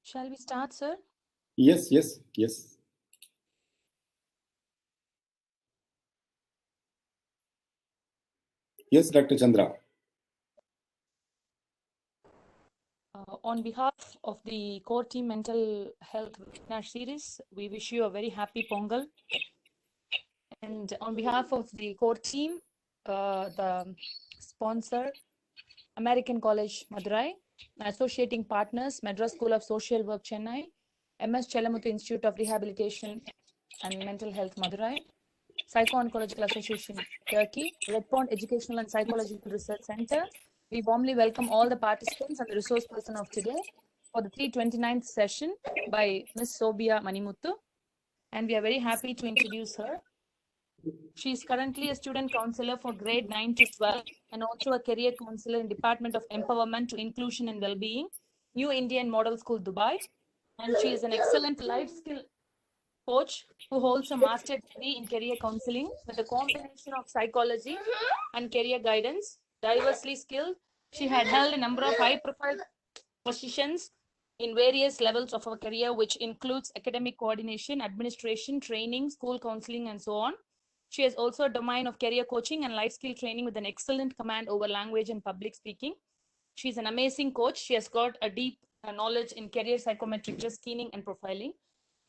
Shall we start, sir? Yes. Yes, Dr. Chandra. On behalf of the core team mental health webinar series, we wish you a very happy Pongal. And on behalf of the core team, the sponsor, American College Madurai, associating partners, Madras School of Social Work Chennai, MS Chelamuthu Institute of Rehabilitation and Mental Health Madurai, Psycho-Oncological Association Turkey, Red Pond Educational and Psychological Research Center. We warmly welcome all the participants and the resource person of today for the 329th session by Ms. Sobia Manimuthu. And we are very happy to introduce her. She is currently a student counselor for grade 9 to 12 and also a career counselor in Department of Empowerment to Inclusion and Wellbeing, New Indian Model School, Dubai. And she is an excellent life skill coach who holds a master degree in career counseling with a combination of psychology and career guidance. Diversely skilled, she had held a number of high-profile positions in various levels of her career, which includes academic coordination, administration, training, school counseling, and so on. She has also a domain of career coaching and life skill training with an excellent command over language and public speaking. She's an amazing coach. She has got a deep knowledge in career psychometric risk screening and profiling.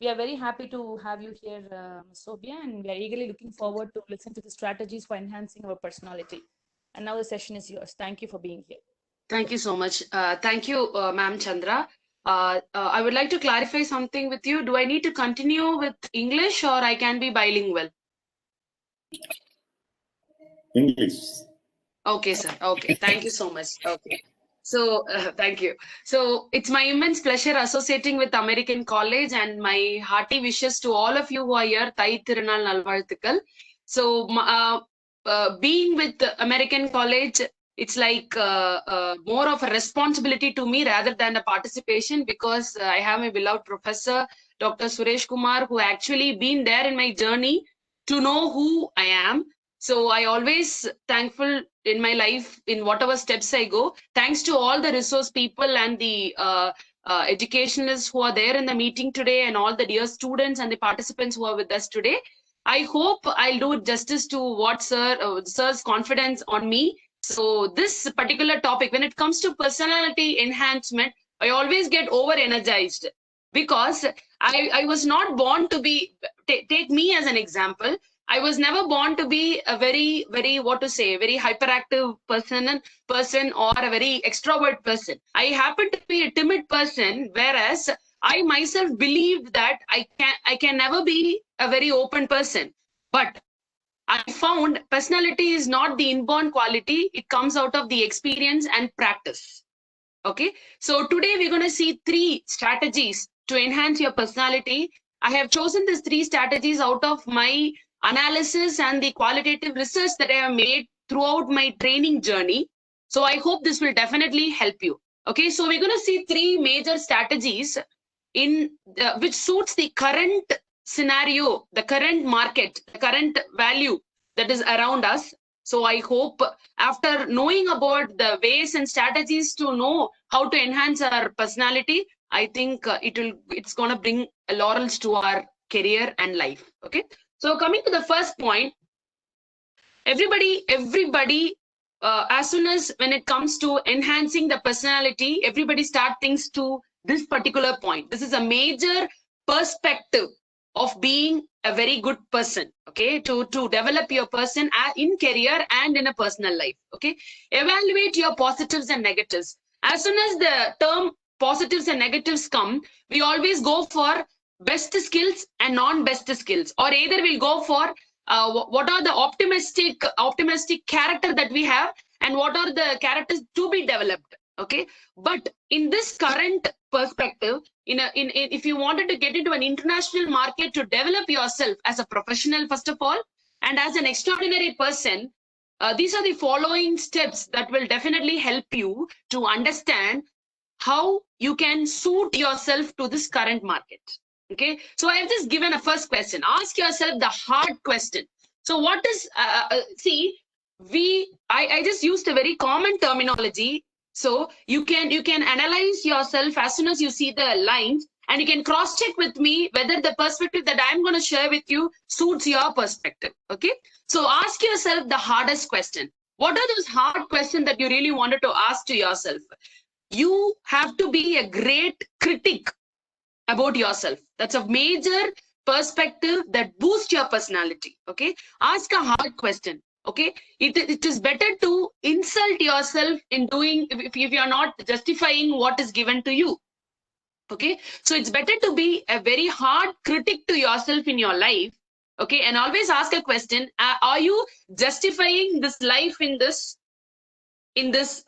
We are very happy to have you here, Ms. Sobia, and we are eagerly looking forward to listen to the strategies for enhancing our personality. And now the session is yours. Thank you for being here. Thank you so much. Thank you, Ma'am Chandra. I would like to clarify something with you. Do I need to continue with English or I can be bilingual? English. Okay, sir. Okay. Thank you so much. Okay. So, thank you. So, it's my immense pleasure associating with American College and my hearty wishes to all of you who are here. Thai Thirunal Nalvazhuttukal. So, being with American College, it's like more of a responsibility to me rather than a participation, because I have my beloved professor, Dr. Suresh Kumar, who actually been there in my journey to know who I am. So I always thankful in my life in whatever steps I go. Thanks to all the resource people and the educationalists who are there in the meeting today, and all the dear students and the participants who are with us today. I hope I'll do justice to what sir's confidence on me. So this particular topic, when it comes to personality enhancement, I always get over energized, because I was not born to be, take me as an example. I was never born to be a very very hyperactive person or a very extrovert person. I happen to be a timid person, whereas I myself believe that I can never be a very open person. But I found personality is not the inborn quality. It comes out of the experience and practice. Okay. So today we're going to see 3 strategies to enhance your personality. I have chosen these 3 strategies out of my analysis and the qualitative research that I have made throughout my training journey. So I hope this will definitely help you. Okay, so we're going to see 3 major strategies in which suits the current scenario, the current market, the current value that is around us. So I hope after knowing about the ways and strategies to know how to enhance our personality, I think it's going to bring laurels to our career and life. Okay. So coming to the first point, everybody, as soon as when it comes to enhancing the personality, everybody start things to this particular point. This is a major perspective of being a very good person, okay, to develop your person in career and in a personal life, okay. Evaluate your positives and negatives. As soon as the term positives and negatives come, we always go for best skills and non-best skills, or either we'll go for what are the optimistic character that we have and what are the characters to be developed, okay. But in this current perspective, if you wanted to get into an international market to develop yourself as a professional first of all and as an extraordinary person, these are the following steps that will definitely help you to understand how you can suit yourself to this current market. Okay, so I have just given a first question. Ask yourself the hard question. So what is, I just used a very common terminology. So you can analyze yourself as soon as you see the lines, and you can cross check with me whether the perspective that I'm going to share with you suits your perspective. Okay. So ask yourself the hardest question. What are those hard questions that you really wanted to ask to yourself? You have to be a great critic about yourself. That's a major perspective that boosts your personality. Okay. Ask a hard question. Okay. It is better to insult yourself in doing if you're not justifying what is given to you. Okay. So it's better to be a very hard critic to yourself in your life. Okay. And always ask a question. Are you justifying this life in this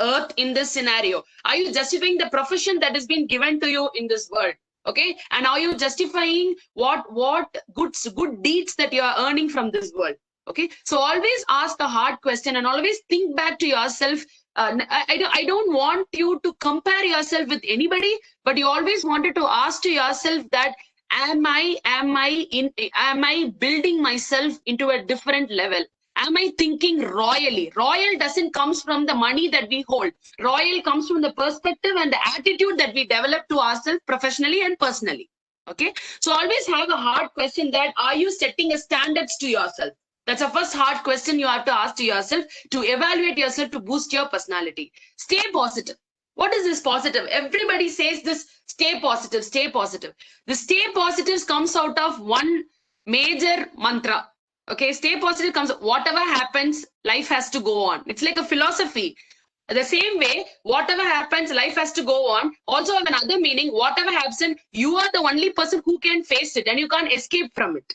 earth, in this scenario? Are you justifying the profession that has been given to you in this world? Okay. And are you justifying what good deeds that you are earning from this world? Okay. So always ask a hard question and always think back to yourself. I don't want you to compare yourself with anybody, but you always wanted to ask to yourself that am I building myself into a different level? Am I thinking royally? Royal doesn't comes from the money that we hold. Royal comes from the perspective and the attitude that we develop to ourselves professionally and personally. Okay. So always have a hard question that are you setting a standards to yourself? That's the first hard question you have to ask to yourself to evaluate yourself to boost your personality. Stay positive. What is this positive? Everybody says this, stay positive, stay positive. The stay positives comes out of one major mantra. Okay, stay positive comes, whatever happens, life has to go on. It's like a philosophy. The same way, whatever happens, life has to go on. Also have another meaning, whatever happens, you are the only person who can face it and you can't escape from it.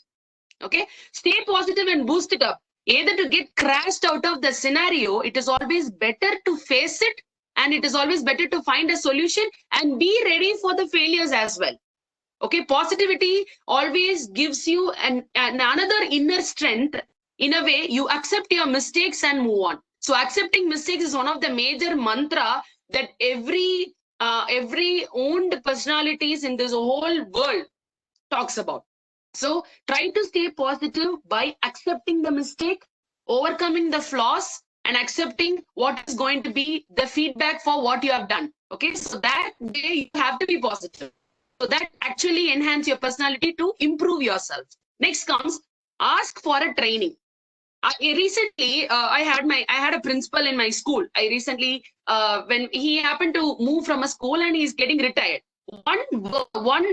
Okay, stay positive and boost it up. Either to get crashed out of the scenario, it is always better to face it, and it is always better to find a solution and be ready for the failures as well. Okay, positivity always gives you another inner strength. In a way, you accept your mistakes and move on. So accepting mistakes is one of the major mantra that every owned personalities in this whole world talks about. So try to stay positive by accepting the mistake, overcoming the flaws, and accepting what is going to be the feedback for what you have done. Okay, so that way you have to be positive. So that actually enhance your personality to improve yourself. Next comes ask for a training. Recently, I had a principal in my school. I recently, when he happened to move from a school and he's getting retired. One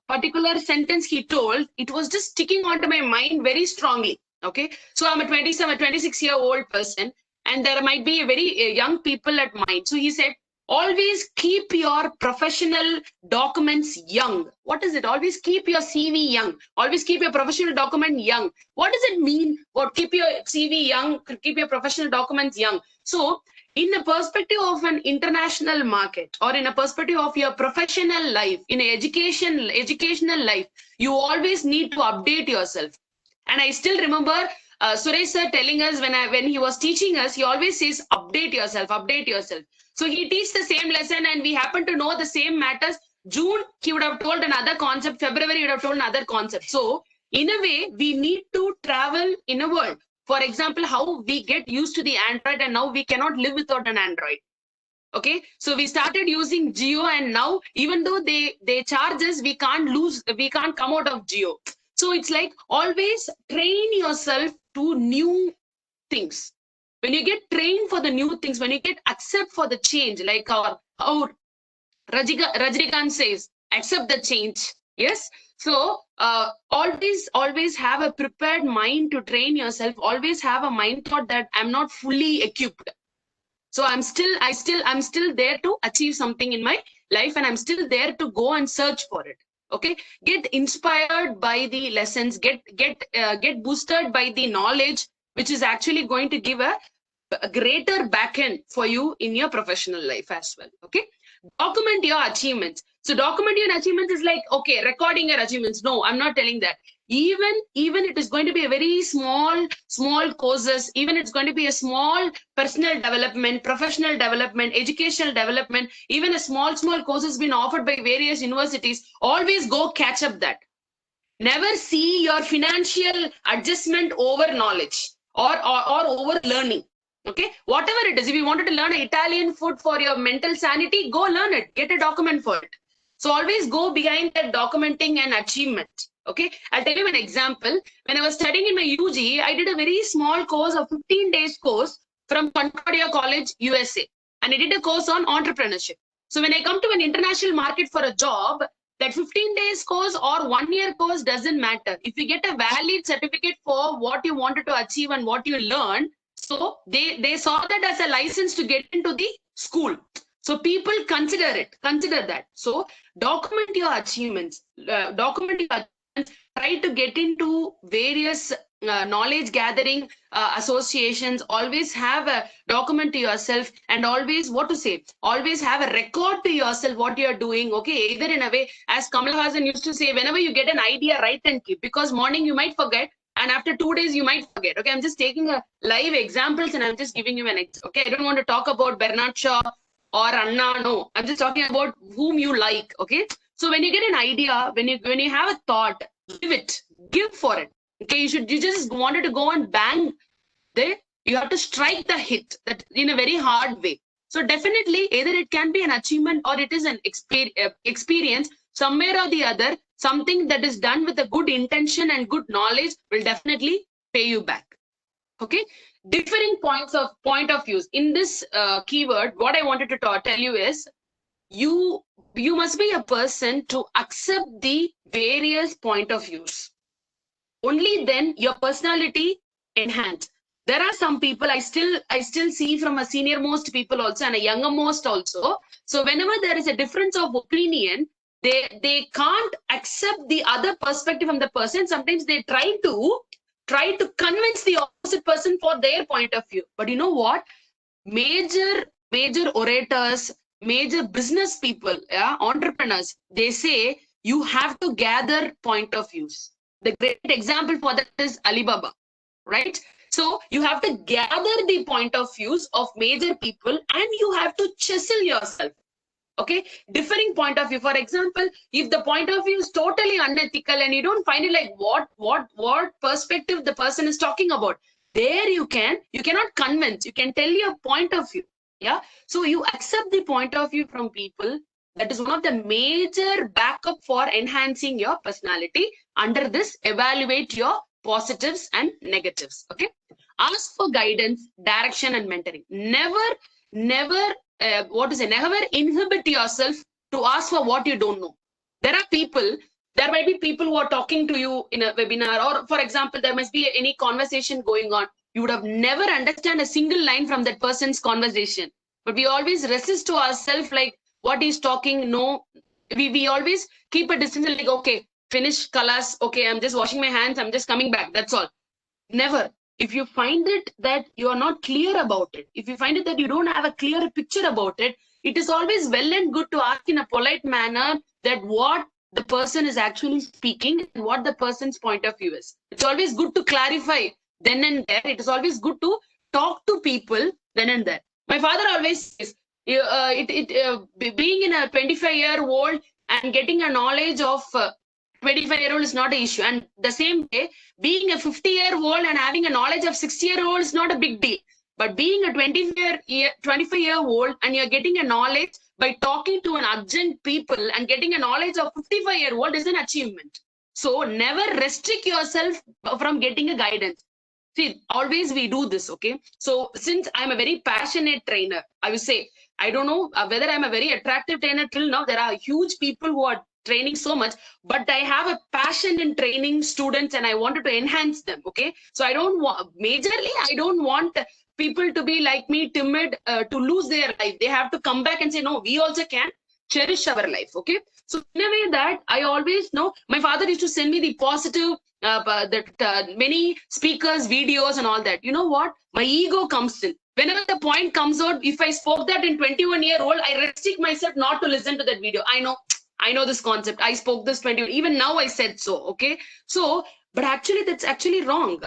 particular sentence he told, it was just sticking onto my mind very strongly. Okay, so I'm a 26-year-old person, and there might be a very young people at mine. So he said, always keep your professional documents young. What is it? Always keep your CV young. Always keep your professional document young. What does it mean? What keep your CV young, keep your professional documents young? So in the perspective of an international market, or in a perspective of your professional life, in an educational life, you always need to update yourself. And I still remember Suresh sir telling us when he was teaching us, he always says, update yourself, update yourself. So he teaches the same lesson and we happen to know the same matters. June, he would have told another concept. February, he would have told another concept. So in a way, we need to travel in a world. For example, how we get used to the Android and now we cannot live without an Android. Okay, so we started using Geo and now even though they charge us, we can't come out of Geo. So it's like always train yourself to new things. When you get trained for the new things, when you get accept for the change, like how Rajnikant says, accept the change. Yes. So always have a prepared mind to train yourself. Always have a mind thought that I'm not fully equipped. So I'm still there to achieve something in my life, and I'm still there to go and search for it. Okay, get inspired by the lessons, get boosted by the knowledge, which is actually going to give a greater backend for you in your professional life as well. Okay, document your achievements. So document your achievements is like, okay, recording your achievements. No, I'm not telling that. Even it is going to be a very small courses, even it's going to be a small personal development, professional development, educational development, even a small courses being offered by various universities. Always go catch up that. Never see your financial adjustment over knowledge or over learning. Okay, whatever it is, if you wanted to learn Italian food for your mental sanity, go learn it, get a document for it. So always go behind that documenting and achievement. Okay, I'll tell you an example. When I was studying in my UG, I did a very small course of 15 days course from Concordia College, USA. And I did a course on entrepreneurship. So when I come to an international market for a job, that 15 days course or 1 year course doesn't matter. If you get a valid certificate for what you wanted to achieve and what you learned, so they saw that as a license to get into the school. So people consider that. So document your achievements, try to get into various knowledge gathering associations. Always have a document to yourself, and always always have a record to yourself what you're doing. Okay, either in a way, as Kamal Hassan used to say, whenever you get an idea, write and keep, because morning you might forget, and after 2 days you might forget. Okay, I'm just taking a live examples and I'm just giving you an example. Okay, I don't want to talk about Bernard Shaw or Anna. No, I'm just talking about whom you like. Okay, so when you get an idea, when you have a thought, give for it. Okay, you just wanted to go and bang there, you have to strike the hit that in a very hard way. So definitely either it can be an achievement or it is an experience somewhere or the other. Something that is done with a good intention and good knowledge will definitely pay you back. Okay, differing point of views in this keyword. What I wanted to tell you is you must be a person to accept the various point of views. Only then your personality enhance. There are some people I still see from a senior most people also and a younger most also. So whenever there is a difference of opinion, they can't accept the other perspective from the person. Sometimes they try to convince the opposite person for their point of view. But you know what? Major orators, major business people, yeah, entrepreneurs, they say you have to gather point of views. The great example for that is Alibaba, right? So you have to gather the point of views of major people and you have to chisel yourself. Okay, differing point of view. For example, if the point of view is totally unethical and you don't find it like what perspective the person is talking about, there you cannot convince, you can tell your point of view. Yeah, so you accept the point of view from people. That is one of the major backup for enhancing your personality. Under this, evaluate your positives and negatives. Okay, ask for guidance, direction, and mentoring. Never never inhibit yourself to ask for what you don't know. There might be people who are talking to you in a webinar, or for example, there must be any conversation going on. You would have never understand a single line from that person's conversation. But we always resist to ourselves, like, what he's talking, no. We always keep a distance, like, okay, finish class, okay, I'm just washing my hands, I'm just coming back, that's all. Never. If you find it that you are not clear about it, if you find it that you don't have a clear picture about it, it is always well and good to ask in a polite manner that what the person is actually speaking and what the person's point of view is. It's always good to clarify then and there. It is always good to talk to people then and there. My father always says, being in a 25-year-old and getting a knowledge of 25-year-old is not an issue. And the same way, being a 50-year-old and having a knowledge of 60-year-old is not a big deal. But being a 25-year-old and you're getting a knowledge by talking to an urgent people and getting a knowledge of 55-year-old is an achievement. So never restrict yourself from getting a guidance. See, always we do this, okay? So since I'm a very passionate trainer, I will say, I don't know whether I'm a very attractive trainer till now. There are huge people who are training so much, but I have a passion in training students and I wanted to enhance them, okay? So I don't want people to be like me, timid, to lose their life. They have to come back and say, no, we also can cherish our life, okay? So in a way that I always know, my father used to send me the positive, many speakers, videos and all that. You know what? My ego comes in. Whenever the point comes out, if I spoke that in 21-year-old, I restrict myself not to listen to that video. I know this concept. I spoke this 20, even now I said so, okay? So, but actually that's actually wrong.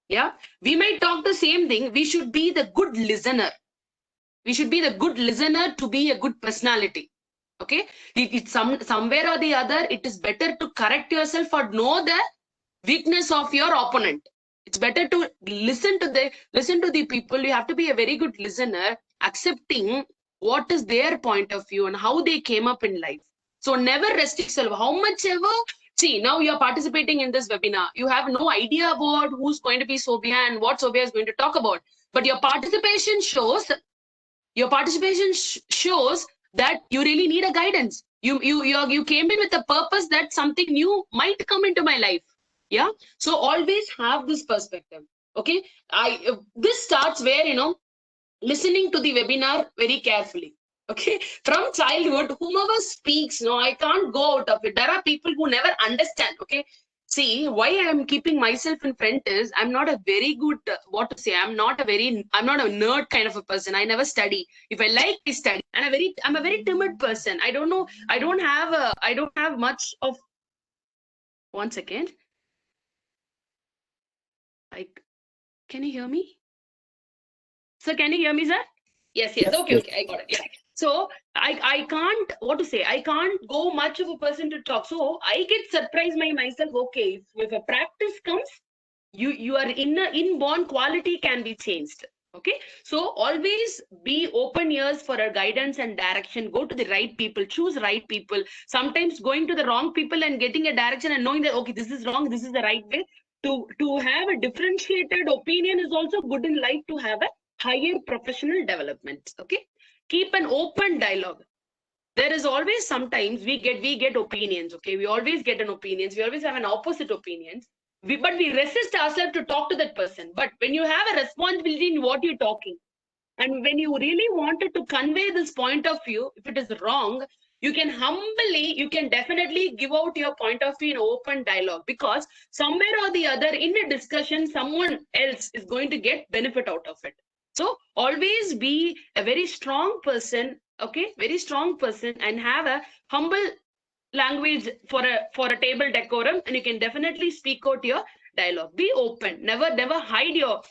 Yeah, we might talk the same thing. We should be the good listener. We should be the good listener to be a good personality. Okay, it's somewhere or the other, it is better to correct yourself or know the weakness of your opponent. It's better to listen to the people. You have to be a very good listener, accepting what is their point of view and how they came up in life. So never restrict yourself. How much ever. See, now you're participating in this webinar. You have no idea about who's going to be Sobia and what Sobia is going to talk about. But your participation shows that you really need a guidance. You came in with a purpose that something new might come into my life. Yeah. So always have this perspective. Okay. This starts where, listening to the webinar very carefully. Okay. From childhood, whomever speaks, no, I can't go out of it. There are people who never understand. Okay. See, why I am keeping myself in front is I'm not a very good, I'm not a nerd kind of a person. I never study. If I like, I study. And I'm a very timid person. I don't know. I don't have much of, one second. Can you hear me? Sir, can you hear me, sir? Yes. Yes, Okay, yes. I got it. Yeah. So I can't go much of a person to talk. So I get surprised by myself. Okay, if a practice comes, your inborn quality can be changed. Okay, so always be open ears for a guidance and direction. Go to the right people, choose right people. Sometimes going to the wrong people and getting a direction and knowing that, okay, this is wrong, this is the right way. To have a differentiated opinion is also good in life, to have a higher professional development. Okay, keep an open dialogue. There is always, sometimes we get opinions. Okay, we always get an opinions. We always have an opposite opinions. But we resist ourselves to talk to that person. But when you have a responsibility in what you're talking, and when you really wanted to convey this point of view, if it is wrong, you can definitely give out your point of view in open dialogue, because somewhere or the other in a discussion, someone else is going to get benefit out of it. So always be a very strong person, okay, very strong person, and have a humble language for a table decorum, and you can definitely speak out your dialogue. Be open. Never hide your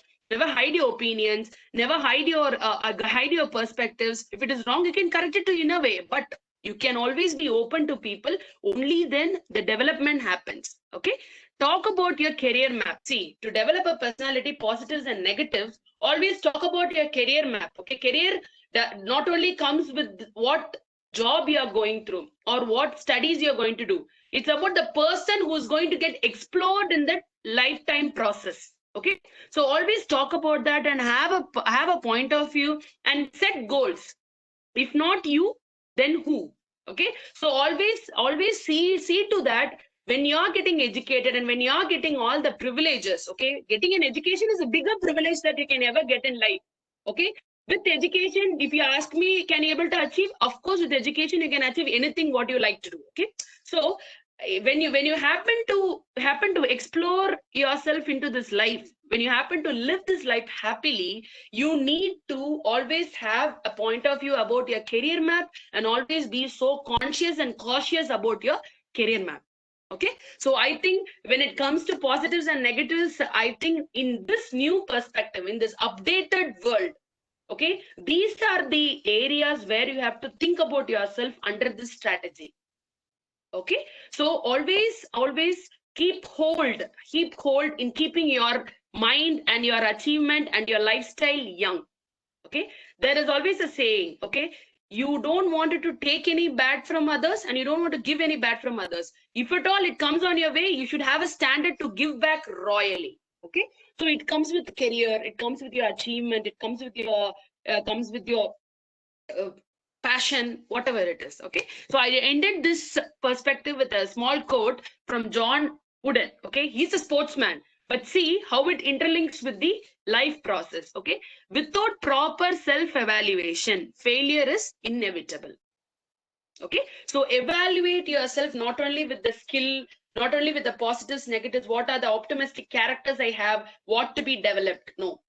opinions. Never hide your perspectives. If it is wrong, you can correct it in a way, but you can always be open to people. Only then the development happens. Okay, talk about your career map. See, to develop a personality, positives and negatives, always talk about your career map. Okay, career that not only comes with what job you are going through or what studies you're going to do. It's about the person who's going to get explored in that lifetime process. Okay, so always talk about that and have a point of view and set goals. If not you, then who? Okay, so always see to that when you're getting educated and when you're getting all the privileges. Okay, getting an education is a bigger privilege that you can ever get in life. Okay, with education, if you ask me, can you able to achieve? Of course, with education, you can achieve anything what you like to do. Okay, so when you happen to explore yourself into this life, when you happen to live this life happily, you need to always have a point of view about your career map and always be so conscious and cautious about your career map. Okay, so I think when it comes to positives and negatives, I think in this new perspective, in this updated world, okay, these are the areas where you have to think about yourself under this strategy. Okay, so always keep hold in keeping your mind and your achievement and your lifestyle young. Okay, there is always a saying, okay, you don't want to take any bad from others and you don't want to give any bad from others. If at all it comes on your way, you should have a standard to give back royally. Okay, so it comes with career, it comes with your achievement, it comes with your passion, whatever it is. Okay, so I ended this perspective with a small quote from John Wooden. Okay, he's a sportsman, but see how it interlinks with the life process. Okay, without proper self-evaluation, failure is inevitable. Okay, so evaluate yourself not only with the skill, not only with the positives, negatives, what are the optimistic characters I have, what to be developed. No,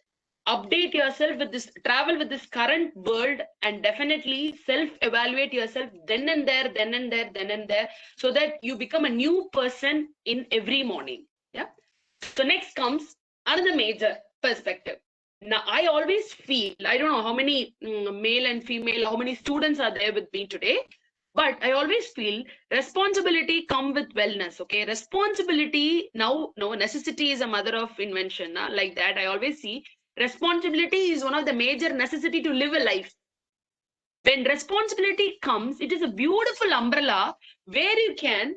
update yourself with this, travel with this current world, and definitely self-evaluate yourself then and there, so that you become a new person in every morning. Yeah. So next comes another major perspective. Now, I always feel, I don't know how many male and female, how many students are there with me today. But I always feel responsibility come with wellness. Okay, responsibility now, no, necessity is a mother of invention. Like that, I always see responsibility is one of the major necessity to live a life. When responsibility comes, it is a beautiful umbrella where you can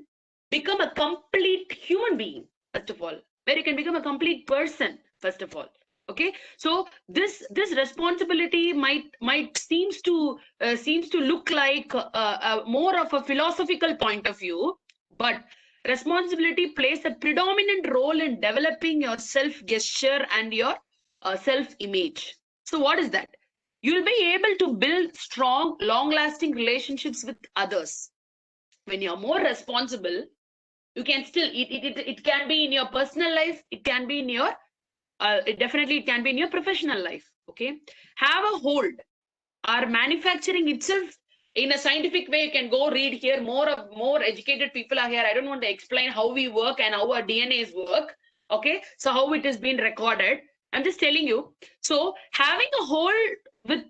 become a complete human being, first of all, where you can become a complete person, first of all. Okay, so this responsibility might seems to look like more of a philosophical point of view, but responsibility plays a predominant role in developing your self gesture and your self image. So what is that? You'll be able to build strong, long lasting relationships with others. When you're more responsible, you can still, it can be in your personal life, it can be in your, it can be in your professional life. Okay. Have a hold. Our manufacturing itself, in a scientific way, you can go read here. More educated people are here. I don't want to explain how we work and how our DNAs work. Okay. So how it has been recorded. I'm just telling you. So having a hold with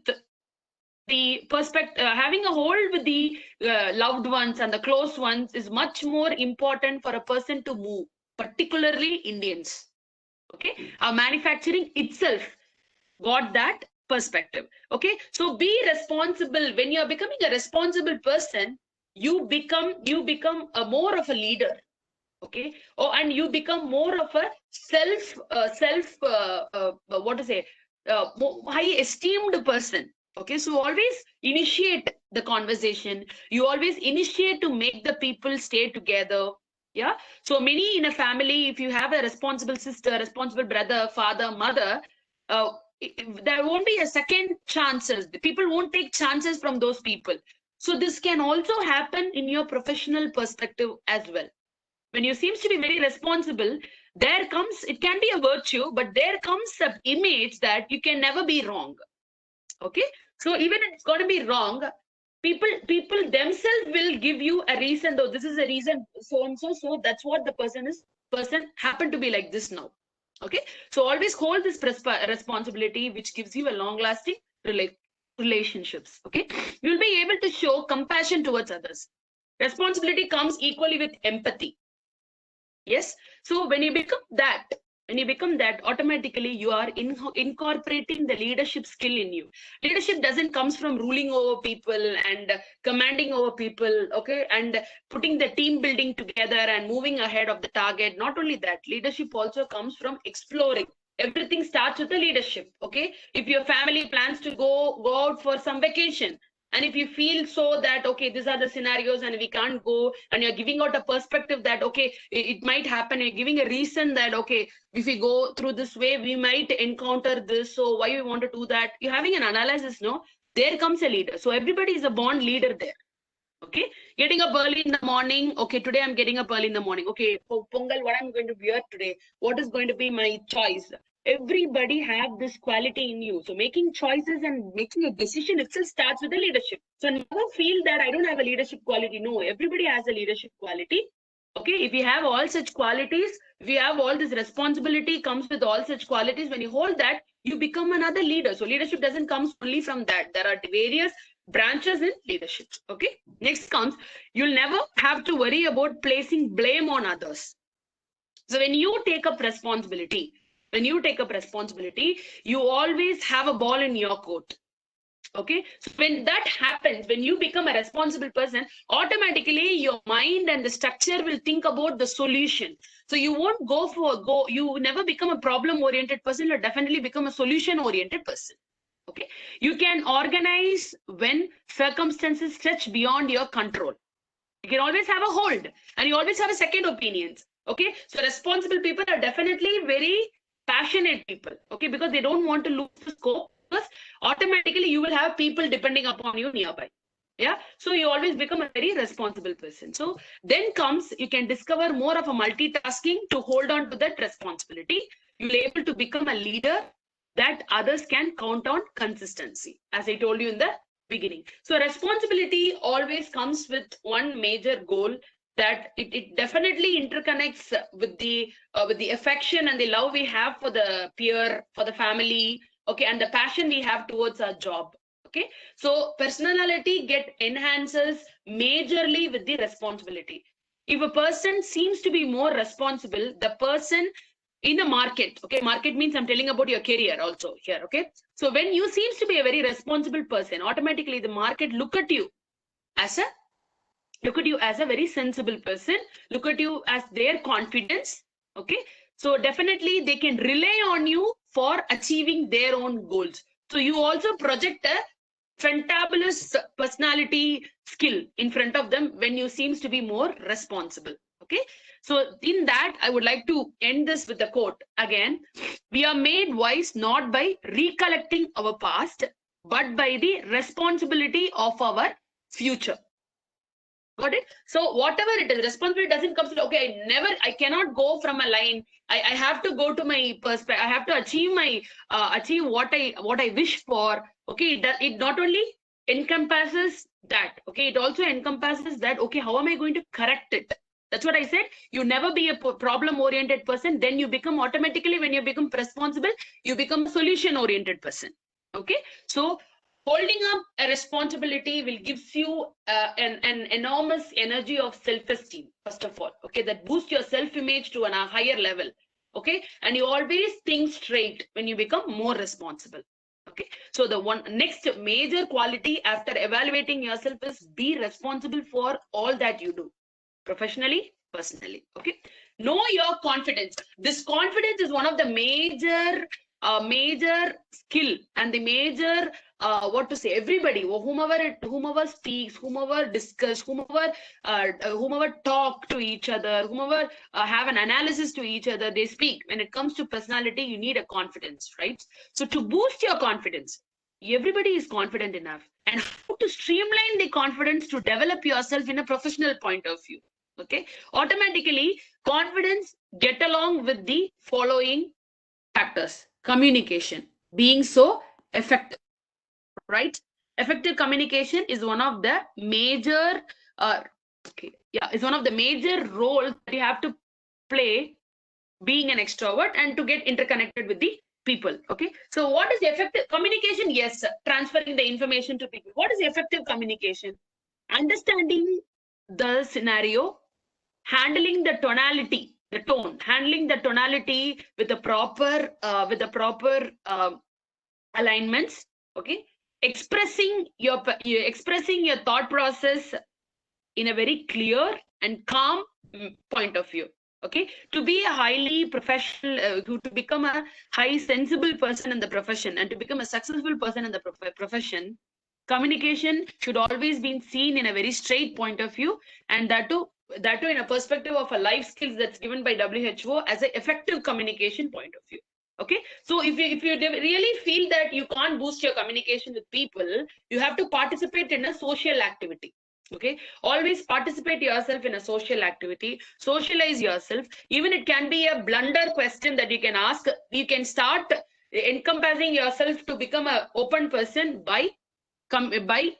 the perspective, having a hold with the loved ones and the close ones is much more important for a person to move, particularly Indians. Okay, our manufacturing itself got that perspective. Okay, so be responsible. When you are becoming a responsible person, you become a more of a leader. Okay, oh, and you become more of a what to say, high esteemed person. Okay, so always initiate the conversation. You always initiate to make the people stay together. Yeah, so many in a family, if you have a responsible sister, responsible brother, father, mother, uh, there won't be a second chances. The people won't take chances from those people. So this can also happen in your professional perspective as well. When you seems to be very responsible, there comes, it can be a virtue, but there comes an image that you can never be wrong. Okay, so even if it's going to be wrong, people themselves will give you a reason, though this is a reason so and so, so that's what the person happened to be like this now. Okay, so always hold this responsibility, which gives you a long lasting relationships. Okay, you'll be able to show compassion towards others. Responsibility comes equally with empathy. Yes, so when you become that, automatically you are incorporating the leadership skill in you. Leadership doesn't comes from ruling over people and commanding over people. Okay, and putting the team building together and moving ahead of the target. Not only that, leadership also comes from exploring. Everything starts with the leadership. Okay, if your family plans to go out for some vacation, and if you feel so that, okay, these are the scenarios and we can't go, and you're giving out a perspective that, okay, it might happen, you're giving a reason that, okay, if we go through this way, we might encounter this. So why we want to do that? You're having an analysis, no? There comes a leader. So everybody is a born leader there. Okay, getting up early in the morning. Okay, today I'm getting up early in the morning. Okay, for Pongal, what I'm going to wear today? What is going to be my choice? Everybody have this quality in you. So making choices and making a decision itself starts with the leadership. So never feel that I don't have a leadership quality. No, everybody has a leadership quality. Okay, if you have all such qualities, if you have all this responsibility comes with all such qualities, when you hold that, you become another leader. So leadership doesn't come only from that. There are various branches in leadership. Okay, next comes, you'll never have to worry about placing blame on others. So when you take up responsibility, you always have a ball in your court. Okay, so when that happens, when you become a responsible person, automatically your mind and the structure will think about the solution. So you won't you never become a problem oriented person, you'll definitely become a solution oriented person. Okay, you can organize when circumstances stretch beyond your control. You can always have a hold, and you always have a second opinions. Okay, so responsible people are definitely very passionate people. Okay, because they don't want to lose the scope, because automatically you will have people depending upon you nearby. Yeah, so you always become a very responsible person. So then comes, you can discover more of a multitasking to hold on to that responsibility. You'll be able to become a leader that others can count on consistency, as I told you in the beginning. So responsibility always comes with one major goal, that it definitely interconnects with the affection and the love we have for the peer, for the family, okay, and the passion we have towards our job. Okay, so personality enhances majorly with the responsibility. If a person seems to be more responsible, the person in a market, okay, market means I'm telling about your career also here, okay. So when you seems to be a very responsible person, automatically the market look at you as a very sensible person, look at you as their confidence, okay. So definitely they can rely on you for achieving their own goals. So you also project a fantabulous personality skill in front of them when you seems to be more responsible, okay. So in that, I would like to end this with a quote again. We are made wise not by recollecting our past, but by the responsibility of our future. Got it? So whatever it is, responsibility doesn't come to, okay, I cannot go from a line. I have to go to my perspective. I have to achieve my, achieve what I wish for. Okay, it not only encompasses that, okay, it also encompasses that, okay, how am I going to correct it? That's what I said. You never be a problem-oriented person. Then you become automatically, when you become responsible, you become a solution-oriented person. Okay, so holding up a responsibility will gives you an enormous energy of self-esteem, first of all, okay, that boosts your self-image to a higher level, okay, and you always think straight when you become more responsible, okay. So the next major quality after evaluating yourself is be responsible for all that you do, professionally, personally, okay. Know your confidence. This confidence is one of the major skill and the major what to say, everybody, whomever speaks, whomever discuss, whomever talk to each other, whomever have an analysis to each other, they speak. When it comes to personality, you need a confidence, right? So to boost your confidence, everybody is confident enough, and how to streamline the confidence to develop yourself in a professional point of view, okay. Automatically confidence get along with the following factors. Communication, being so effective, right? Effective communication is one of the major is one of the major roles that you have to play being an extrovert and to get interconnected with the people, okay. So what is effective communication? Yes, transferring the information to people. What is effective communication? Understanding the scenario, handling the tonality, the tone, handling the tonality with the proper alignments, okay. Expressing your thought process in a very clear and calm point of view, okay. To be a highly professional, to become a high sensible person in the profession and to become a successful person in the profession, communication should always be seen in a very straight point of view, and that too in a perspective of a life skills that's given by WHO as an effective communication point of view, okay. So if you really feel that you can't boost your communication with people, you have to participate in a social activity, okay. Always participate yourself in a social activity, socialize yourself. Even it can be a blunder question that you can ask. You can start encompassing yourself to become an open person by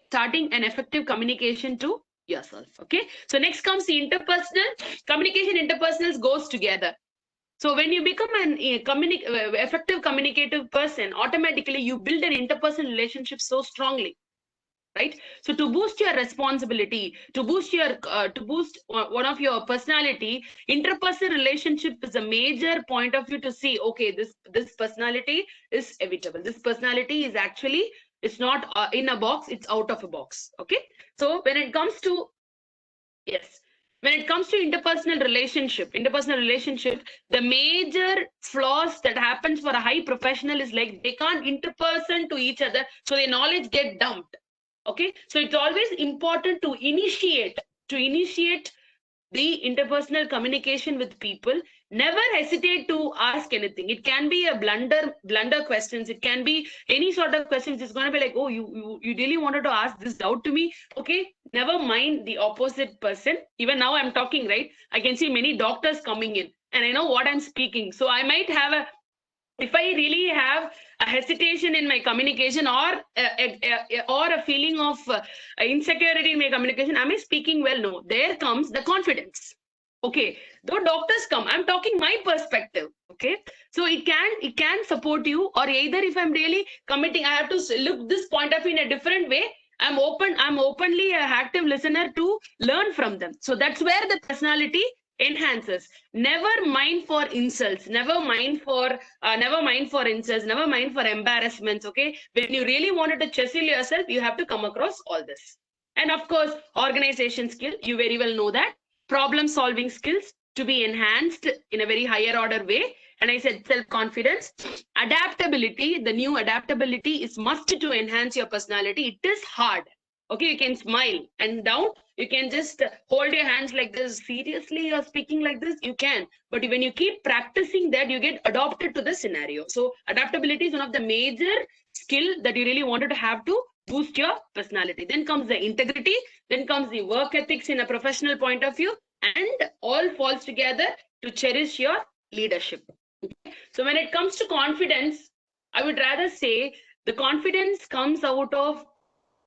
starting an effective communication to yourself, okay. So next comes the interpersonal communication. Interpersonals goes together. So when you become an effective communicative person, automatically you build an interpersonal relationship so strongly, right? So to boost your responsibility, to boost one of your personality, interpersonal relationship is a major point of view to see, okay, this personality is evitable. This personality is actually, it's not in a box, it's out of a box, okay. So when it comes to interpersonal relationship, the major flaws that happens for a high professional is like they can't interperson to each other, so their knowledge get dumped, okay. So it's always important to initiate the interpersonal communication with people. Never hesitate to ask anything. It can be a blunder questions, it can be any sort of questions. It's going to be like, oh, you really wanted to ask this doubt to me, okay. Never mind the opposite person. Even now I'm talking, right? I can see many doctors coming in and I know what I'm speaking, so I might have if I really have a hesitation in my communication or a feeling of insecurity in my communication, am I speaking well? No. There comes the confidence. Okay, though doctors come, I'm talking my perspective. Okay, so it can support you, or either if I'm really committing, I have to look this point of view in a different way. I'm openly a active listener to learn from them. So that's where the personality enhances. Never mind for insults, never mind for insults, never mind for embarrassments. Okay, when you really wanted to chisel yourself, you have to come across all this. And of course, organization skill, you very well know that. Problem solving skills to be enhanced in a very higher order way. And I said self confidence. Adaptability, the new adaptability is must to enhance your personality. It is hard. Okay, you can smile and down. You can just hold your hands like this. Seriously, you're speaking like this? You can. But when you keep practicing that, you get adopted to the scenario. So adaptability is one of the major skill that you really wanted to have to boost your personality. Then comes the integrity, then comes the work ethics in a professional point of view, and all falls together to cherish your leadership. Okay? So when it comes to confidence, I would rather say the confidence comes out of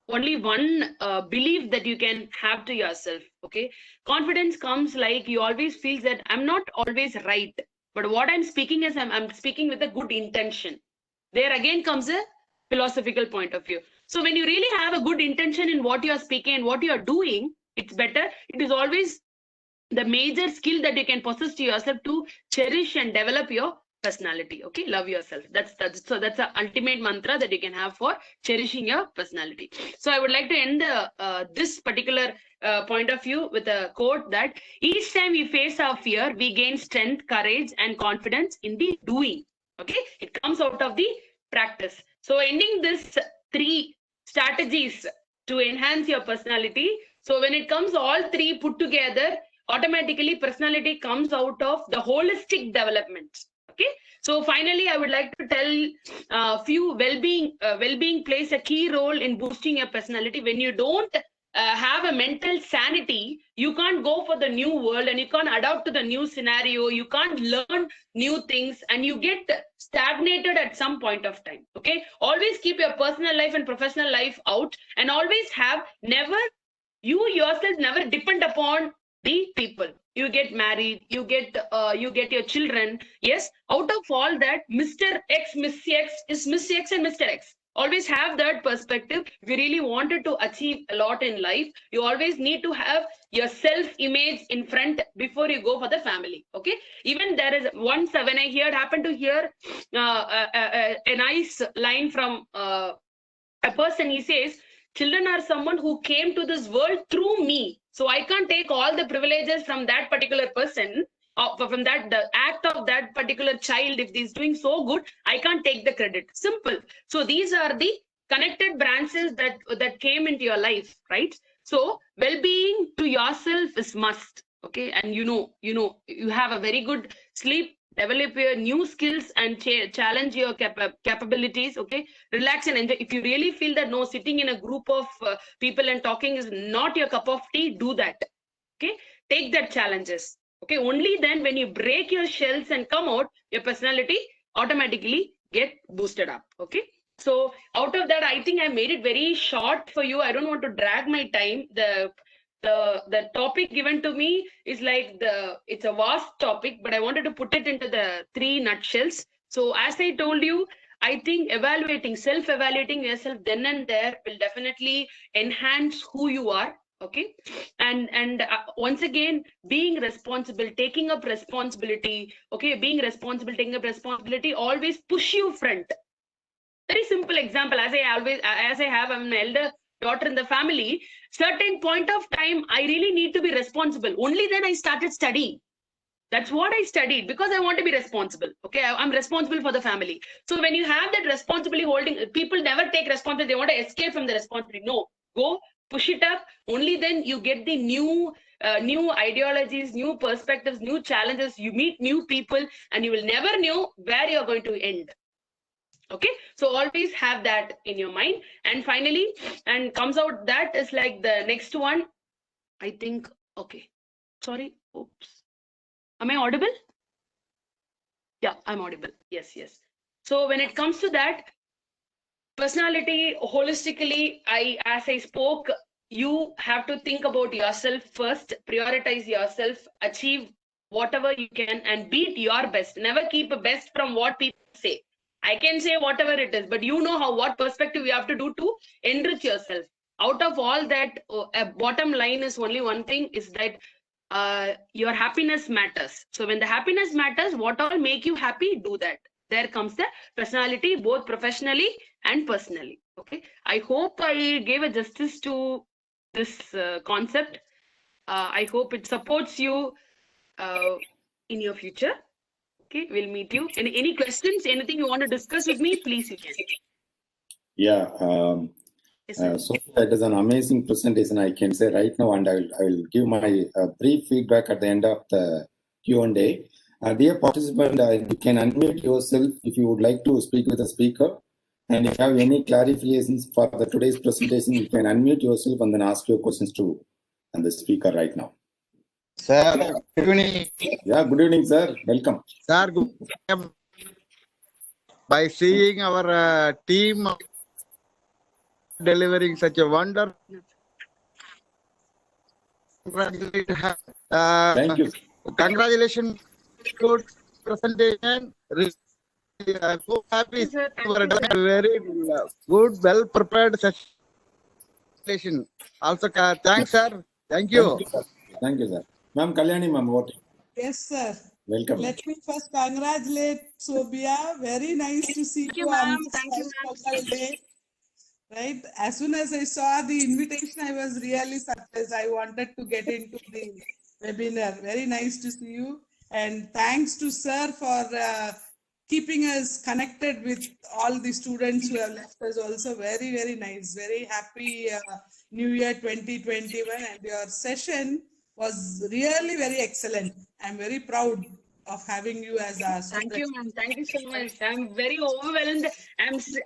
only one belief that you can have to yourself. Okay, confidence comes like you always feel that I'm not always right, but what I'm speaking is I'm speaking with a good intention. There again comes a philosophical point of view. So when you really have a good intention in what you are speaking and what you are doing, it's better. It is always the major skill that you can possess to yourself to cherish and develop your personality. Okay, love yourself. That's the ultimate mantra that you can have for cherishing your personality. So I would like to end this particular point of view with a quote that each time we face our fear, we gain strength, courage, and confidence in the doing. Okay, it comes out of the practice. So ending this 3 strategies to enhance your personality. So when it comes all 3 put together, automatically personality comes out of the holistic development. Okay, so finally I would like to tell few well-being plays a key role in boosting your personality. When you don't have a mental sanity, you can't go for the new world and you can't adapt to the new scenario, you can't learn new things, and you get stagnated at some point of time. Okay, always keep your personal life and professional life out, and always have never you yourself never depend upon the people. You get married, you get your children. Yes, out of all that, Mr. X, Miss X is Miss X and Mr. X. Always have that perspective. If you really wanted to achieve a lot in life, you always need to have your self-image in front before you go for the family. Okay, even there is once when I happened to hear a nice line from a person. He says, children are someone who came to this world through me, so I can't take all the privileges from that particular person, from that the act of that particular child. If he's doing so good, I can't take the credit. Simple. So these are the connected branches that came into your life, right? So well-being to yourself is must. Okay, and you have a very good sleep, develop your new skills, and challenge your capabilities. Okay, relax and enjoy. If you really feel that no, sitting in a group of people and talking is not your cup of tea, do that. Okay, take that challenges. Okay, only then when you break your shells and come out, your personality automatically get boosted up. Okay, so out of that, I think I made it very short for you. I don't want to drag my time. The topic given to me is like it's a vast topic, but I wanted to put it into the 3 nutshells. So as I told you, I think self-evaluating yourself then and there will definitely enhance who you are. Okay, and once again, being responsible, taking up responsibility. Okay, being responsible, taking up responsibility, always push you front. Very simple example. As I have, I'm an elder daughter in the family. Certain point of time, I really need to be responsible. Only then I started studying. That's what I studied, because I want to be responsible. Okay, I'm responsible for the family. So when you have that responsibility, people never take responsibility. They want to escape from the responsibility. No, go push it up. Only then you get the new ideologies, new perspectives, new challenges. You meet new people, and you will never know where you're going to end. Okay, so always have that in your mind. And finally, and comes out that is like the next one, I think. Okay, sorry, oops, am I audible? Yeah, I'm audible. Yes. So when it comes to that personality holistically, as I spoke, you have to think about yourself first, prioritize yourself, achieve whatever you can, and beat your best. Never keep a best from what people say. I can say whatever it is, but you know how, what perspective you have to do to enrich yourself. Out of all that, a bottom line is only one thing, is that your happiness matters. So when the happiness matters, what all make you happy, do that. There comes the personality, both professionally and personally. Okay, I hope I gave a justice to this concept. I hope it supports you in your future. Okay, we'll meet you. Any questions, anything you want to discuss with me, please, you can. Yeah. Yes, sir. So that is an amazing presentation, I can say right now, and I will give my brief feedback at the end of the Q&A. Dear participant, you can unmute yourself if you would like to speak with the speaker. And if you have any clarifications for the today's presentation, you can unmute yourself and then ask your questions to the speaker right now. Sir, good evening. Yeah, good evening, sir. Welcome. Sir, by seeing our team delivering such a wonder, Thank you. Congratulations, good presentation. I'm so happy Yes, sir. for a very good, well prepared session. Also, thanks, sir. Thank you. Thank you, sir. Ma'am Kalyani, ma'am, what? Yes, sir. Welcome. Let me first congratulate Sobia. Very nice to see Thank you, you on ma'am. this Thank you, first ma'am. Pongal day. Right? As soon as I saw the invitation, I was really surprised. I wanted to get into the webinar. Very nice to see you. And thanks to sir for keeping us connected with all the students who have left us also. Very, very nice. Very happy New Year 2021. And your session was really very excellent. I'm very proud of having you as a student. Thank you, ma'am. Thank you so much. I'm very overwhelmed.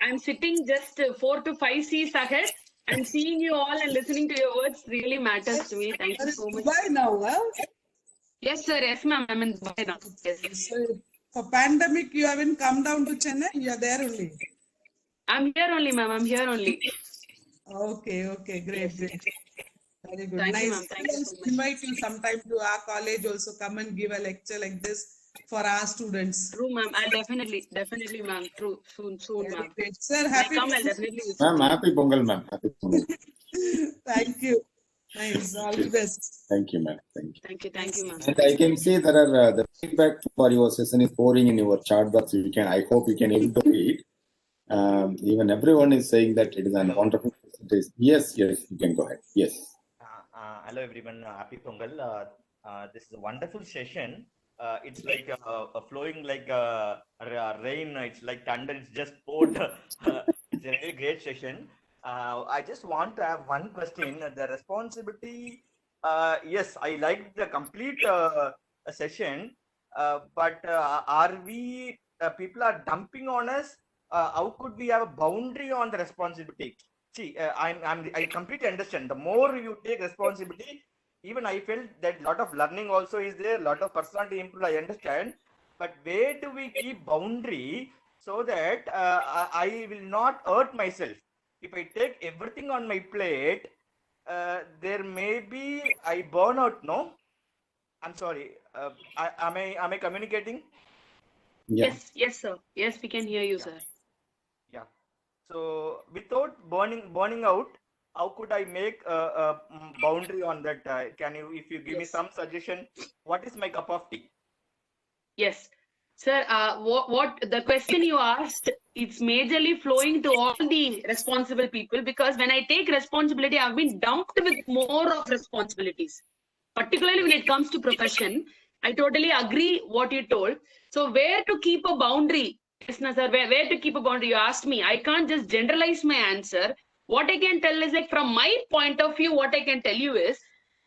I'm sitting just 4 to 5 seats ahead, and seeing you all and listening to your words really matters to me. Thank you so much. Dubai now, huh? Yes, sir. Yes, ma'am. I'm in Dubai now. Yes. So for pandemic, you haven't come down to Chennai. You are there only. I'm here only, ma'am. I'm here only. Okay, okay, great, great. Very good. Thank you, Nice. ma'am. Thank you so much. Invite you sometime to our college. Also come and give a lecture like this for our students. True, ma'am. I'll definitely, ma'am. True. Soon, Very ma'am. great. Sir, When I happy. come, I'll definitely visit. Ma'am, happy Pongal, ma'am. Happy Pongal. Thank you. Nice. All the best. Thank you, ma'am. Thank you. Thank you. Thank you, ma'am. And I can see there are the feedback for your session is pouring in your chat box. You can. I hope you can able to read. Even everyone is saying that it is a wonderful presentation. Yes, yes, you can go ahead. Yes. Hello everyone, happy Pongal. This is a wonderful session. It's like flowing like rain. It's like thunder. It's just poured. It's a very great session. I just want to have one question. The responsibility. Yes, I like the complete session. But are we? People are dumping on us. How could we have a boundary on the responsibility? See, I completely understand. The more you take responsibility, even I felt that a lot of learning also is there, a lot of personality improve, I understand. But where do we keep boundary so that I will not hurt myself? If I take everything on my plate, there may be I burn out. No, I'm sorry. Am I communicating? Yeah. Yes, sir. Yes, we can hear you, sir. Yeah. So without burning out, how could I make a boundary on that? Can you, if you give me some suggestion, what is my cup of tea? Yes, sir. What the question you asked? It's majorly flowing to all the responsible people, because when I take responsibility, I've been dumped with more of responsibilities. Particularly when it comes to profession, I totally agree what you told. So where to keep a boundary? Yes, no, sir. Where to keep a boundary? You asked me. I can't just generalize my answer. What I can tell is, like, from my point of view, what I can tell you is,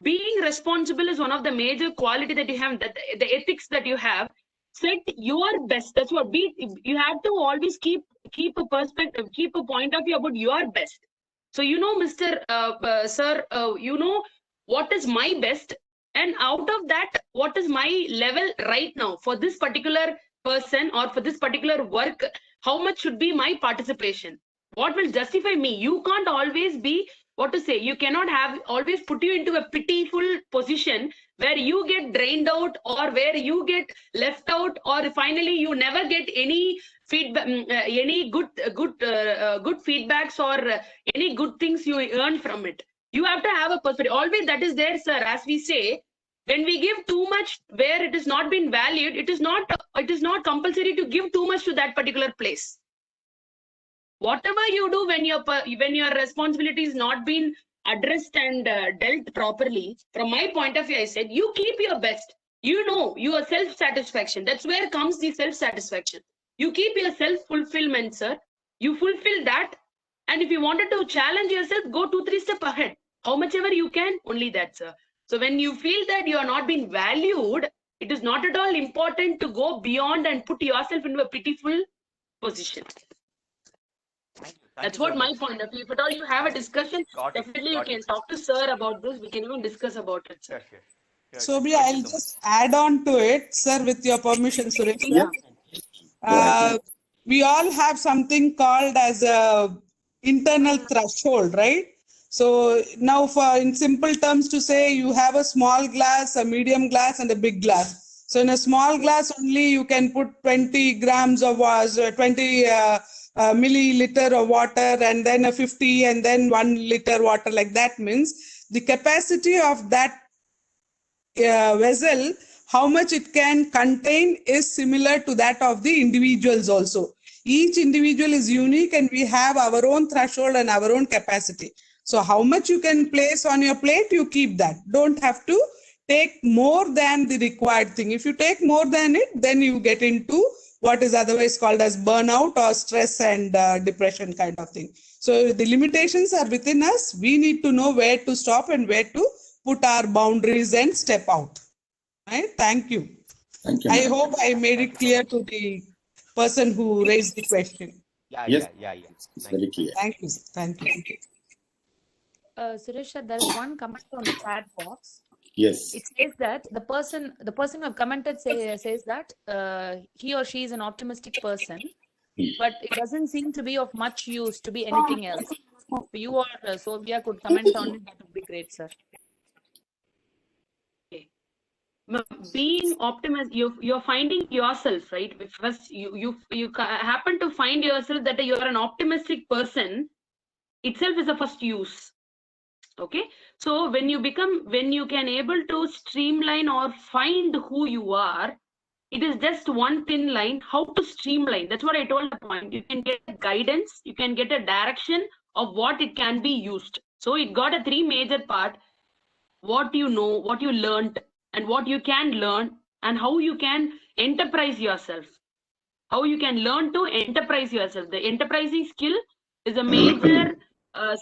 being responsible is one of the major quality that you have, that the ethics that you have. Set your best. That's what you have to always keep a perspective, keep a point of view about your best. So, Mr. Sir, you know what is my best, and out of that, what is my level right now for this particular person or for this particular work? How much should be my participation? What will justify me? You can't always be what to say, you cannot have always put you into a pitiful position where you get drained out, or where you get left out, or finally you never get any feedback, any good feedbacks, or any good things you earn from it. You have to have a perspective. Always that is there, sir. As we say, when we give too much where it is not been valued, it is not compulsory to give too much to that particular place. Whatever you do when your responsibility is not being addressed and dealt properly, from my point of view, I said, you keep your best. You know, your self-satisfaction. That's where comes the self-satisfaction. You keep your self-fulfillment, sir. You fulfill that. And if you wanted to challenge yourself, go 2-3 steps ahead. How much ever you can, only that, sir. So when you feel that you are not being valued, it is not at all important to go beyond and put yourself into a pitiful position. That's what my point of view. If at all you have a discussion, definitely you can talk to sir about this. We can even discuss about it, sir. Sobhi, I'll just add on to it, sir, with your permission, Suresh. Yeah. We all have something called as a internal threshold, right? So now, for in simple terms, to say you have a small glass, a medium glass, and a big glass. So in a small glass only you can put 20 grams of 20 milliliter of water, and then a 50, and then 1 liter water, like that. Means the capacity of that vessel, how much it can contain, is similar to that of the individuals also. Each individual is unique, and we have our own threshold and our own capacity. So how much you can place on your plate, you keep that. Don't have to take more than the required thing. If you take more than it, then you get into what is otherwise called as burnout or stress and depression kind of thing. So the limitations are within us. We need to know where to stop and where to put our boundaries and step out. Right? Thank you. Thank you. I hope I made it clear to the person who raised the question. Yes, it's very clear. Thank you. Thank you. Suresh, there is one comment on the chat box. Yes. It says that the person who have commented says that he or she is an optimistic person, but it doesn't seem to be of much use to be anything else. If you or Sovia could comment on it, that would be great, sir. Being optimistic, you're finding yourself, right? First you happen to find yourself that you're an optimistic person itself is a first use. Okay, so when you can able to streamline or find who you are, it is just one thin line, how to streamline. That's what I told the point. You can get guidance, you can get a direction of what it can be used. So it got a 3 major part: what you know, what you learned, and what you can learn, and how you can enterprise yourself. How you can learn to enterprise yourself. The enterprising skill is a major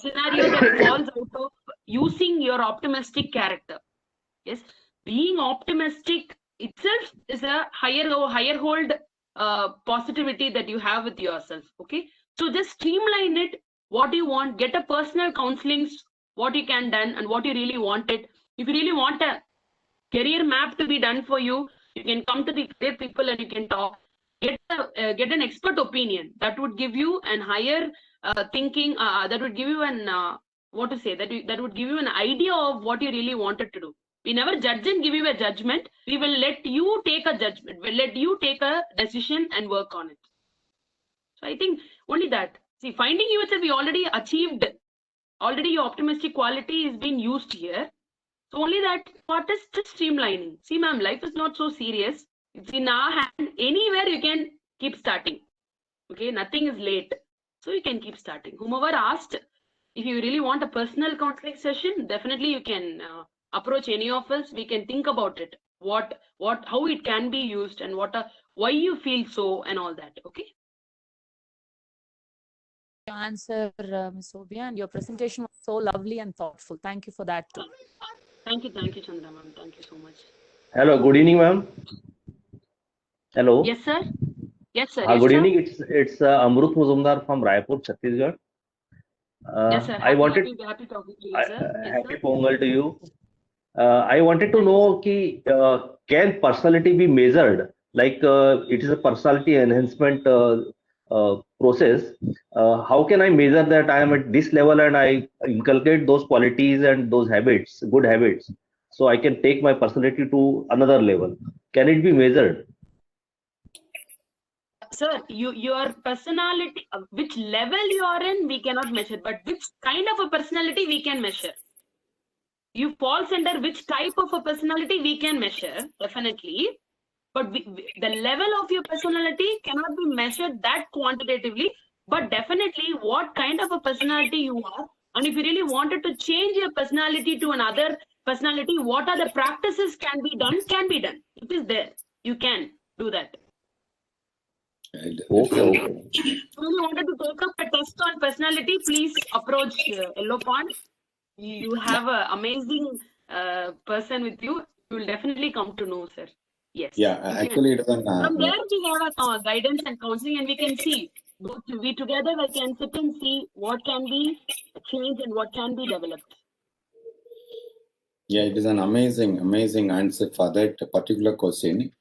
scenario that falls out of using your optimistic character. Yes, being optimistic itself is a higher hold positivity that you have with yourself. Okay, so just streamline it. What you want, get a personal counseling, what you can done and what you really wanted. If you really want a career map to be done for you, you can come to the career people and you can talk. Get an expert opinion that would give you an higher thinking. That would give you an what to say, that would give you an idea of what you really wanted to do. We never judge and give you a judgment. We will let you take a judgment. We'll let you take a decision and work on it. So I think only that. See, finding yourself, we already achieved. Already your optimistic quality is being used here. So only that part is just streamlining. See, ma'am, life is not so serious. It's in our hand. Anywhere you can keep starting. Okay, nothing is late. So you can keep starting. Whomever asked, if you really want a personal counseling session, definitely you can approach any of us. We can think about it. How it can be used and why you feel so and all that. Okay. Your answer, Ms. Sovia, and your presentation was so lovely and thoughtful. Thank you for that too. Thank you, Chandra ma'am. Thank you so much. Hello, good evening, ma'am. Hello. Yes, sir. Yes, sir. Good evening. It's Amrut Muzumdar from Raipur, Chhattisgarh. Yes, sir. I wanted happy talking to you, sir. Yes, happy Pongal to you. I wanted to know can personality be measured? Like it is a personality enhancement process, how can I measure that I am at this level and I inculcate those qualities and those habits, good habits, so I can take my personality to another level? Can it be measured? Sir, your personality, which level you are in, we cannot measure, but which kind of a personality we can measure. You falls under which type of a personality we can measure, definitely. But the level of your personality cannot be measured that quantitatively, but definitely what kind of a personality you are. And if you really wanted to change your personality to another personality, what are the practices can be done? It is there. You can do that. Okay. If you wanted to take up a test on personality, please approach Yellow Pond. You have an amazing person with you. You will definitely come to know, sir. Yes. Yeah, actually, it is an, From there, we have a guidance and counseling, and we can see. Both we together, we can sit and see what can be changed and what can be developed. yeah, it is an amazing answer for that particular question.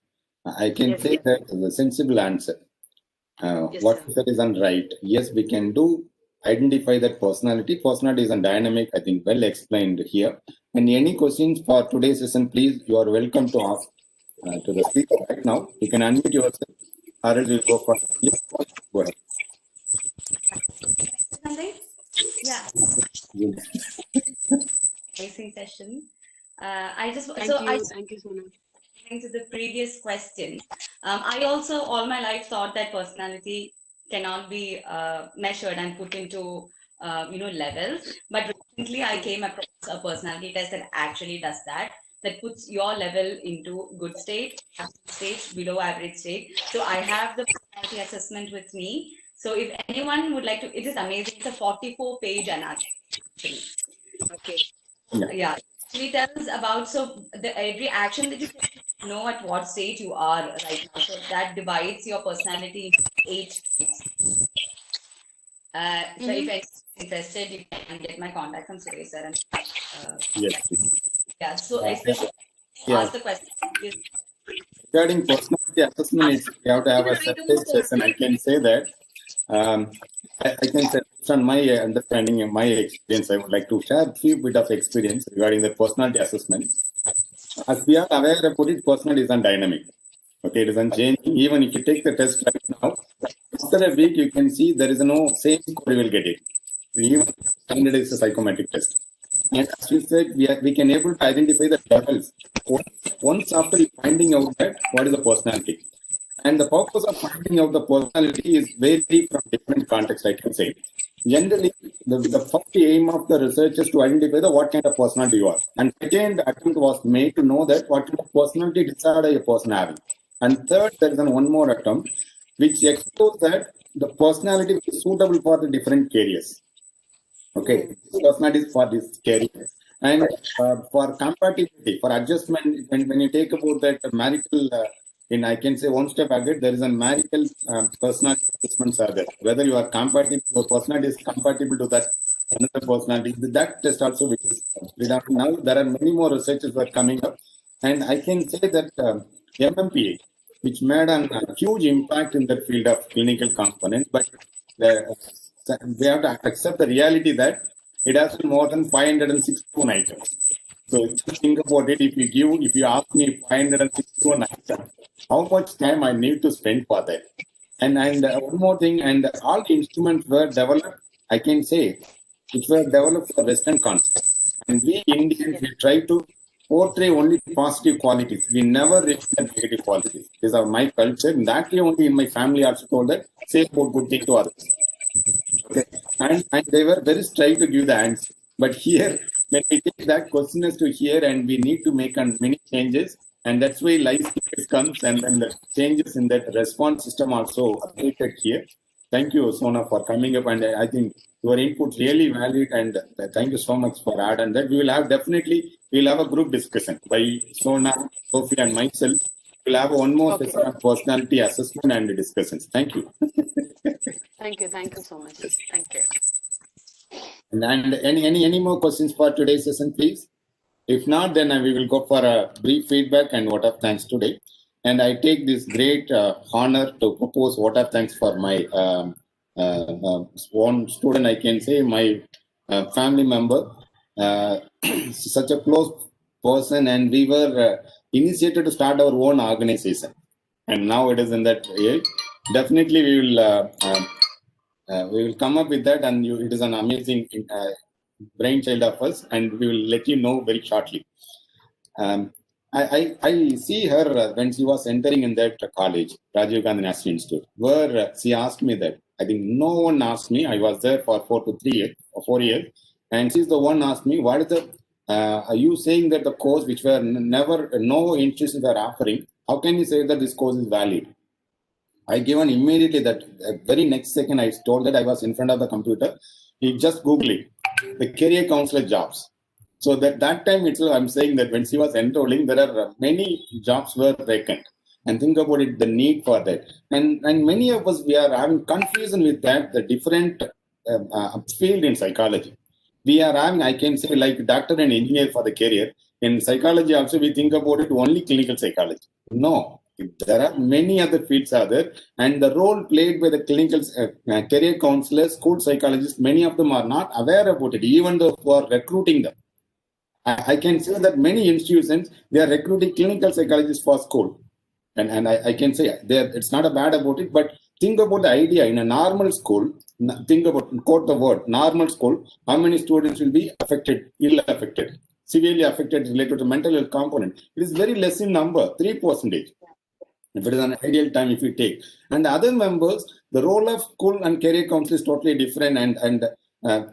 I can Yes, say yes. that is a sensible answer. Yes, What sir. you said is right. Yes, we can do identify that personality. Personality is a dynamic, I think, well explained here. And any questions for today's session, please, you are welcome to ask to the speaker right now. You can unmute yourself. Or else we'll go for go ahead. Yeah, Good. amazing session. I just Thank so you. I Thank you so much. to the previous question. I also all my life thought that personality cannot be measured and put into levels. But recently, I came across a personality test that actually does that. That puts your level into good state, average state, below average state. So I have the personality assessment with me. So if anyone would like to, it is amazing. It's a 44-page analysis. Okay. Yeah, actually tells about every action that you take, know at what stage you are right now. So that divides your personality into 8 states. So if anyone's interested, you can get my contact from Suresh sir. And, Yes. yeah, so especially Yeah. ask the question. Regarding personality assessment, we have to have a separate session. I can say that. I can say based on my understanding and my experience, I would like to share a few bit of experience regarding the personality assessment. As we are aware about it, personality is dynamic. Okay, it isn't changing. Even if you take the test right now, after a week, you can see there is no same score you will get it. Even standard is a psychometric test. And as you said, we can able to identify the levels. Once after finding out that what is the personality. And the purpose of finding out the personality is vary from different contexts, I can say. Generally, the first aim of the research is to identify the what kind of personality you are. And second attempt was made to know that what kind of personality disorder a person having. And third, there is one more attempt which explores that the personality is suitable for the different careers. Okay, personality is for this career. And for compatibility, for adjustment, when you take about that marital, I can say one step ahead, there is a marital personality assessments are there. Whether you are compatible, your personality is compatible to that another personality. That test also, which is now there are many more researches were coming up, and I can say that MMPA, which made a huge impact in that field of clinical component, but we have to accept the reality that it has more than 561 items. So just think about it. If you ask me 561 items, how much time I need to spend for that? And one more thing, and all the instruments were developed, I can say, which were developed for Western concept. And we Indians, we try to portray only positive qualities. We never reach the negative qualities. These are my culture. And that way only in my family also told that say about good thing to others. Okay. And they were very straight to give the answer. But here, when we take that question as to here, and we need to make many changes, and that's why life skills comes, and then the changes in that response system also updated here. Thank you, Sona, for coming up, and I think your input really valid, and thank you so much for that. And that we will have we'll have a group discussion by Sona, Sophie, and myself. We'll have one more session on personality assessment and discussions. Thank you. Thank you. Thank you so much. Thank you. And any more questions for today's session, please? If not, then we will go for a brief feedback and vote of thanks today. And I take this great honor to propose vote of thanks for my one student, I can say, my family member, such a close person, and we were initiated to start our own organization. And now it is in that age. Definitely, we will come up with that, and it is an amazing brainchild of us, and we will let you know very shortly. I see her when she was entering in that college, Rajiv Gandhi National Institute, where she asked me that. I think no one asked me. I was there for 4 years, and she's the one asked me, "What is the? Are you saying that the course which were never no institutions were offering? How can you say that this course is valid?" I given immediately that very next second I told that I was in front of the computer. He just Google it, the career counselor jobs. So that time itself, I'm saying that when she was enrolling, there are many jobs were vacant. And think about it, the need for that. And many of us, we are having confusion with that, the different field in psychology. We are having, I can say, like doctor and engineer for the career. In psychology also, we think about it only clinical psychology. No, there are many other fields are there. And the role played by the clinical career counselors, school psychologists, many of them are not aware about it, even though who are recruiting them. I can say that many institutions, they are recruiting clinical psychologists for school. And I can say it's not a bad about it, but think about the idea in a normal school, think about, quote the word, normal school, how many students will be affected, ill affected, severely affected related to mental health component. It is very less in number, 3%. If it is an ideal time, if you take. And the other members, the role of school and career counsel is totally different, and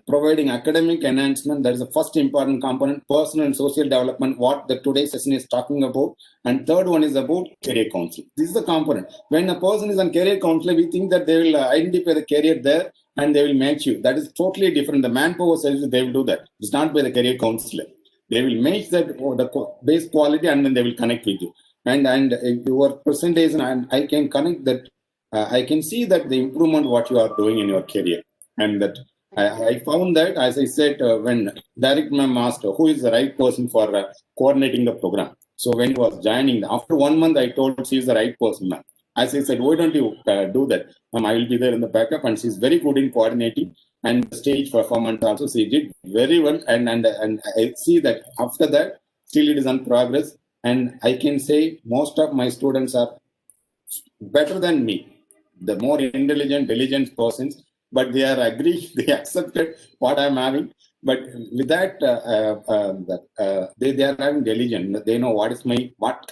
providing academic enhancement, that is the first important component, personal and social development, what the today's session is talking about. And third one is about career counseling. This is the component. When a person is on career counselor, we think that they will identify the career there and they will match you. That is totally different. The manpower services, they will do that. It's not by the career counselor. They will match that the base quality, and then they will connect with you. And your presentation, and I can connect that. I can see that the improvement what you are doing in your career, and that I found that, as I said, when Derek ma'am asked who is the right person for coordinating the program. So when he was joining, after 1 month, I told she is the right person, ma'am. As I said, why don't you do that? Ma'am, I will be there in the backup, and she's very good in coordinating, and the stage performance also she did very well. And I see that after that, still it is on progress. And I can say most of my students are better than me, the more intelligent, diligent persons, but they are agree, they accepted what I'm having. But with that, they are having diligent. They know what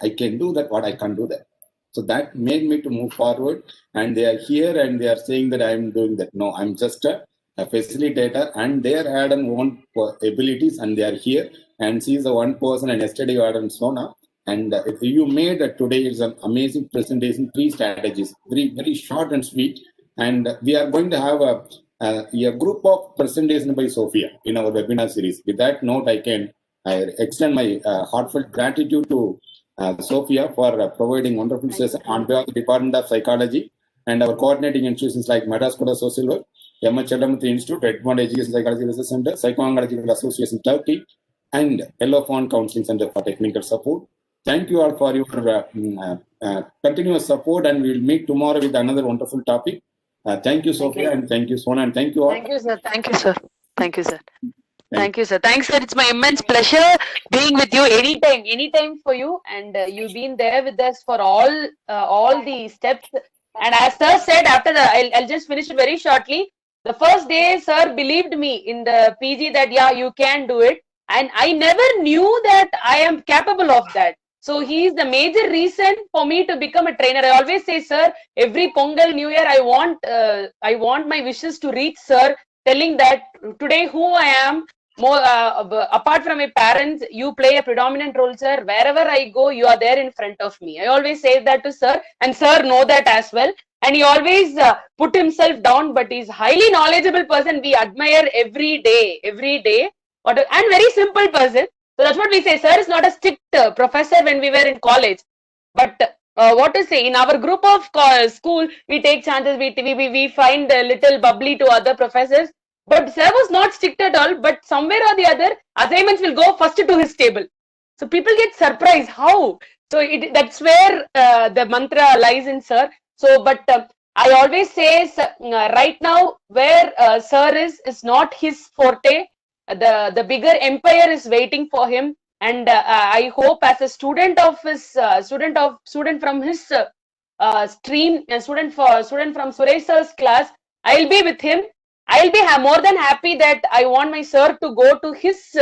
I can do, that what I can't do that. So that made me to move forward. And they are here and they are saying that I'm doing that. No, I'm just a facilitator, and they are had own abilities, and they are here. And she is the one person, and yesterday you had on Sona. And you made today is an amazing presentation, 3 strategies, very, very short and sweet. And we are going to have a group of presentation by Sophia in our webinar series. With that note, I extend my heartfelt gratitude to Sophia for providing wonderful session on behalf of the Department of Psychology and our coordinating institutions like Madras School of Social Work, M. H. Chellamuthy Institute, Edmond Education Psychology Research Center, Psychoanalytical Association Turkey, and Yellow Fawn Counseling Center for technical support. Thank you all for your continuous support, and we will meet tomorrow with another wonderful topic. Thank you, Sophia, and thank you, Sona, and thank you all. Thank you, sir. Thank you, sir. Thank you, sir. Thank you, sir. Thanks, sir. It's my immense pleasure being with you anytime for you. And you've been there with us for all the steps. And as sir said, after that, I'll just finish it very shortly. The first day, sir believed me in the PG that, yeah, you can do it. And I never knew that I am capable of that. So he is the major reason for me to become a trainer. I always say, sir, every Pongal New Year, I want my wishes to reach sir, telling that today who I am, more apart from my parents, you play a predominant role, sir. Wherever I go, you are there in front of me. I always say that to sir, and sir know that as well. And he always put himself down, but he's highly knowledgeable person. We admire every day, and very simple person. So that's what we say. Sir is not a strict professor when we were in college, but what to say, in our group of school, we take chances. We find a little bubbly to other professors. But sir was not strict at all. But somewhere or the other, assignments will go first to his table. So people get surprised. How? So that's where the mantra lies in, sir. So, but I always say, right now, where sir is not his forte. The bigger empire is waiting for him, and I hope as a student of his student from his stream, a student from Suresh sir's class, I'll be with him. I'll be more than happy that I want my sir to go to his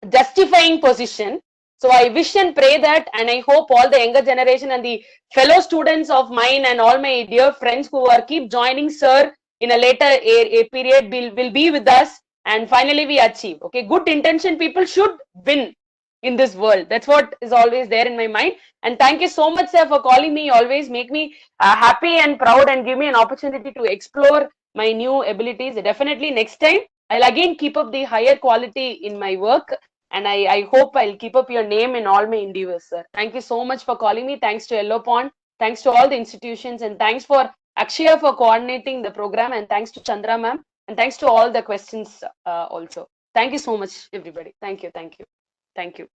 justifying position. So I wish and pray that, and I hope all the younger generation and the fellow students of mine and all my dear friends who are keep joining sir in a later a period will be with us, and finally we achieve. Okay, good intention people should win in this world. That's what is always there in my mind. And thank you so much, sir, for calling me. Always make me happy and proud and give me an opportunity to explore my new abilities. Definitely next time I'll again keep up the higher quality in my work. And I hope I'll keep up your name in all my endeavors, sir. Thank you so much for calling me. Thanks to Yellow Pond. Thanks to all the institutions. And thanks for Akshaya for coordinating the program. And thanks to Chandra ma'am. And thanks to all the questions also. Thank you so much, everybody. Thank you. Thank you. Thank you.